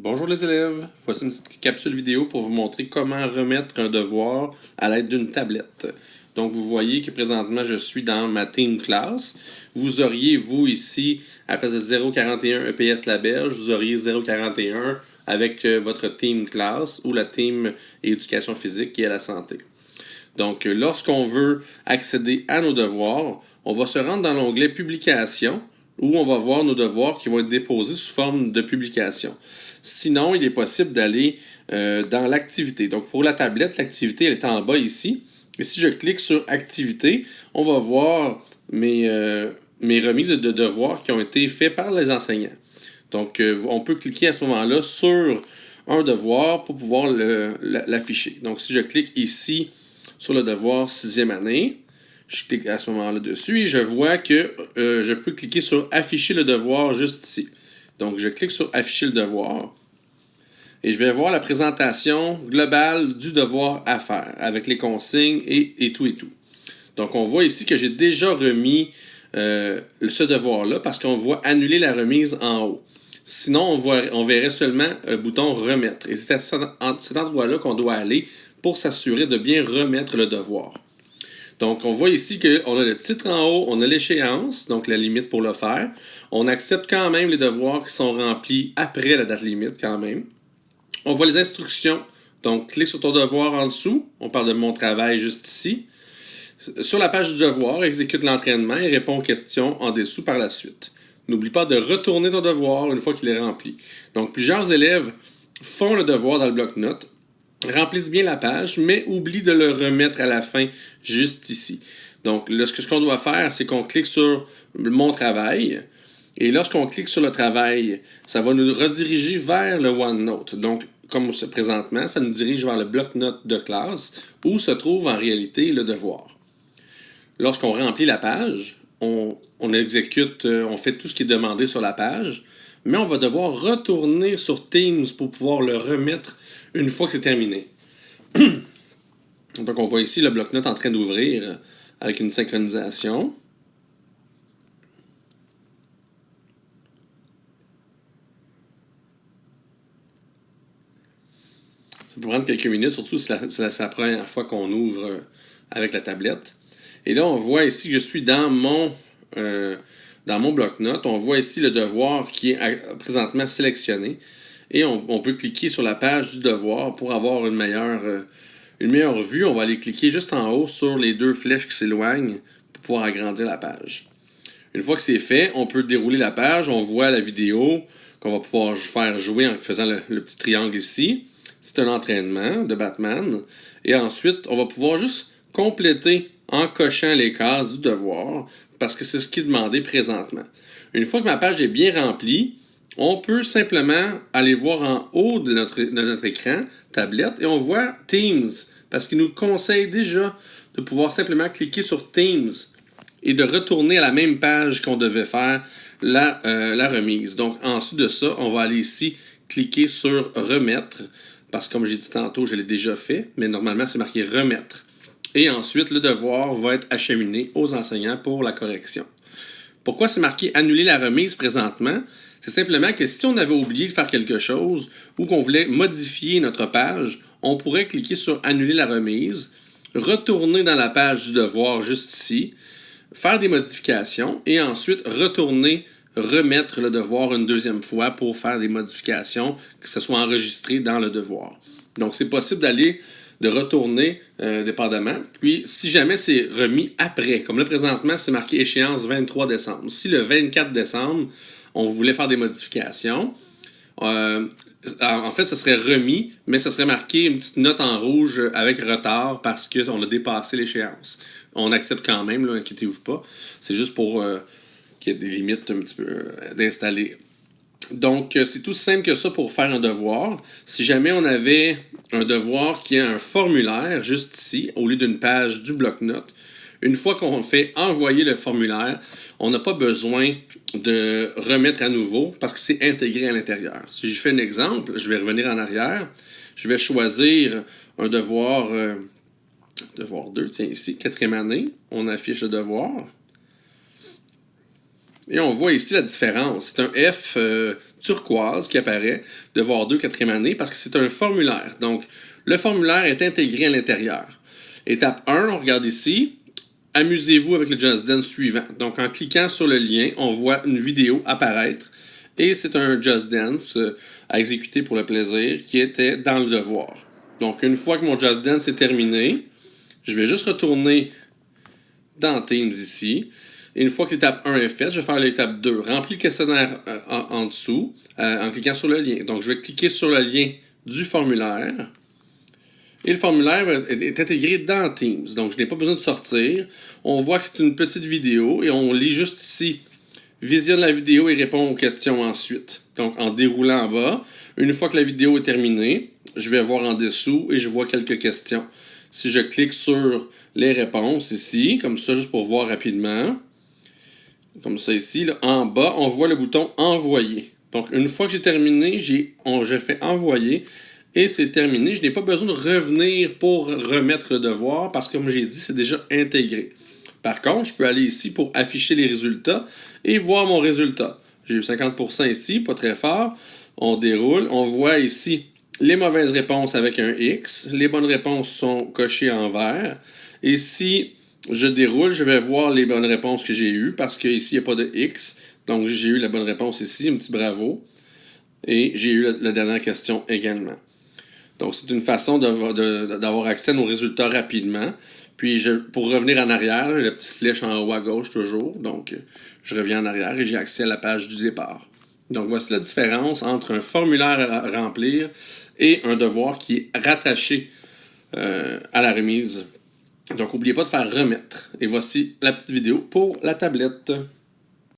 Bonjour les élèves, voici une petite capsule vidéo pour vous montrer comment remettre un devoir à l'aide d'une tablette. Donc vous voyez que présentement je suis dans ma Team Class. Vous auriez vous ici, à la place de 041 EPS Laberge, vous auriez 041 avec votre Team Class ou la Team Éducation physique qui est la santé. Donc lorsqu'on veut accéder à nos devoirs, on va se rendre dans l'onglet Publication où on va voir nos devoirs qui vont être déposés sous forme de publication. Sinon, il est possible d'aller dans l'activité. Donc, pour la tablette, l'activité elle est en bas ici. Et si je clique sur Activité, on va voir mes remises de devoirs qui ont été faits par les enseignants. Donc, on peut cliquer à ce moment-là sur un devoir pour pouvoir l'afficher. Donc, si je clique ici sur le devoir 6e année, je clique à ce moment-là dessus et je vois que je peux cliquer sur Afficher le devoir juste ici. Donc, je clique sur Afficher le devoir et je vais voir la présentation globale du devoir à faire avec les consignes et tout et tout. Donc, on voit ici que j'ai déjà remis ce devoir-là parce qu'on voit annuler la remise en haut. Sinon, on verrait seulement le bouton Remettre. Et c'est à cet endroit-là qu'on doit aller pour s'assurer de bien remettre le devoir. Donc, on voit ici qu'on a le titre en haut, on a l'échéance, donc la limite pour le faire. On accepte quand même les devoirs qui sont remplis après la date limite quand même. On voit les instructions. Donc, clique sur ton devoir en dessous. On parle de mon travail juste ici. Sur la page du devoir, exécute l'entraînement et réponds aux questions en dessous par la suite. N'oublie pas de retourner ton devoir une fois qu'il est rempli. Donc, plusieurs élèves font le devoir dans le bloc-notes, remplissent bien la page, mais oublient de le remettre à la fin, juste ici. Donc, là, ce qu'on doit faire, c'est qu'on clique sur « Mon travail ». Et lorsqu'on clique sur le travail, ça va nous rediriger vers le OneNote. Donc, comme présentement, ça nous dirige vers le bloc-notes de classe où se trouve en réalité le devoir. Lorsqu'on remplit la page, on exécute, on fait tout ce qui est demandé sur la page, mais on va devoir retourner sur Teams pour pouvoir le remettre une fois que c'est terminé. Donc, on voit ici le bloc-notes en train d'ouvrir avec une synchronisation. Ça peut prendre quelques minutes, surtout si c'est la première fois qu'on ouvre avec la tablette. Et là, on voit ici que je suis dans mon bloc-notes. On voit ici le devoir qui est présentement sélectionné. Et on peut cliquer sur la page du devoir pour avoir une meilleure vue. On va aller cliquer juste en haut sur les deux flèches qui s'éloignent pour pouvoir agrandir la page. Une fois que c'est fait, on peut dérouler la page. On voit la vidéo qu'on va pouvoir faire jouer en faisant le petit triangle ici. C'est un entraînement de Batman. Et ensuite, on va pouvoir juste compléter en cochant les cases du devoir parce que c'est ce qui est demandé présentement. Une fois que ma page est bien remplie, on peut simplement aller voir en haut de notre écran, tablette, et on voit Teams parce qu'il nous conseille déjà de pouvoir simplement cliquer sur Teams et de retourner à la même page qu'on devait faire la remise. Donc, ensuite de ça, on va aller ici cliquer sur Remettre parce que comme j'ai dit tantôt, je l'ai déjà fait, mais normalement, c'est marqué Remettre. Et ensuite, le devoir va être acheminé aux enseignants pour la correction. Pourquoi c'est marqué Annuler la remise présentement? C'est simplement que si on avait oublié de faire quelque chose ou qu'on voulait modifier notre page, on pourrait cliquer sur Annuler la remise, retourner dans la page du devoir juste ici, faire des modifications et ensuite retourner remettre le devoir une deuxième fois pour faire des modifications, que ce soit enregistré dans le devoir. Donc, c'est possible de retourner dépendamment. Puis, si jamais c'est remis après, comme là présentement, c'est marqué échéance 23 décembre. Si le 24 décembre, on voulait faire des modifications, en fait, ça serait remis, mais ça serait marqué une petite note en rouge avec retard parce qu'on a dépassé l'échéance. On accepte quand même, là, inquiétez-vous pas. C'est juste pour qu'il y ait des limites un petit peu d'installer. Donc, c'est tout simple que ça pour faire un devoir. Si jamais on avait un devoir qui a un formulaire juste ici, au lieu d'une page du bloc-notes, une fois qu'on fait envoyer le formulaire, on n'a pas besoin de remettre à nouveau parce que c'est intégré à l'intérieur. Si je fais un exemple, je vais revenir en arrière. Je vais choisir un devoir, devoir 2, tiens ici, 4e année. On affiche le devoir. Et on voit ici la différence. C'est un F turquoise qui apparaît, devoir 2, 4e année, parce que c'est un formulaire. Donc, le formulaire est intégré à l'intérieur. Étape 1, on regarde ici. Amusez-vous avec le Just Dance suivant. Donc, en cliquant sur le lien, on voit une vidéo apparaître. Et c'est un Just Dance à exécuter pour le plaisir qui était dans le devoir. Donc, une fois que mon Just Dance est terminé, je vais juste retourner dans Teams ici. Et une fois que l'étape 1 est faite, je vais faire l'étape 2. Remplis le questionnaire en dessous en cliquant sur le lien. Donc, je vais cliquer sur le lien du formulaire. Et le formulaire est intégré dans Teams. Donc, je n'ai pas besoin de sortir. On voit que c'est une petite vidéo et on lit juste ici. Visionne la vidéo et réponds aux questions ensuite. Donc, en déroulant en bas. Une fois que la vidéo est terminée, je vais voir en dessous et je vois quelques questions. Si je clique sur les réponses ici, comme ça, juste pour voir rapidement, comme ça ici, là, en bas, on voit le bouton « Envoyer ». Donc, une fois que j'ai terminé, j'ai fait « Envoyer » et c'est terminé. Je n'ai pas besoin de revenir pour remettre le devoir parce que, comme j'ai dit, c'est déjà intégré. Par contre, je peux aller ici pour afficher les résultats et voir mon résultat. J'ai eu 50% ici, pas très fort. On déroule, on voit ici les mauvaises réponses avec un X. Les bonnes réponses sont cochées en vert. Et si je déroule, je vais voir les bonnes réponses que j'ai eues parce qu'ici, il n'y a pas de X. Donc, j'ai eu la bonne réponse ici, un petit bravo. Et j'ai eu la dernière question également. Donc, c'est une façon d'avoir accès à nos résultats rapidement. Puis, pour revenir en arrière, la petite flèche en haut à gauche toujours. Donc, je reviens en arrière et j'ai accès à la page du départ. Donc, voici la différence entre un formulaire à remplir et un devoir qui est rattaché à la remise. Donc, n'oubliez pas de faire remettre. Et voici la petite vidéo pour la tablette.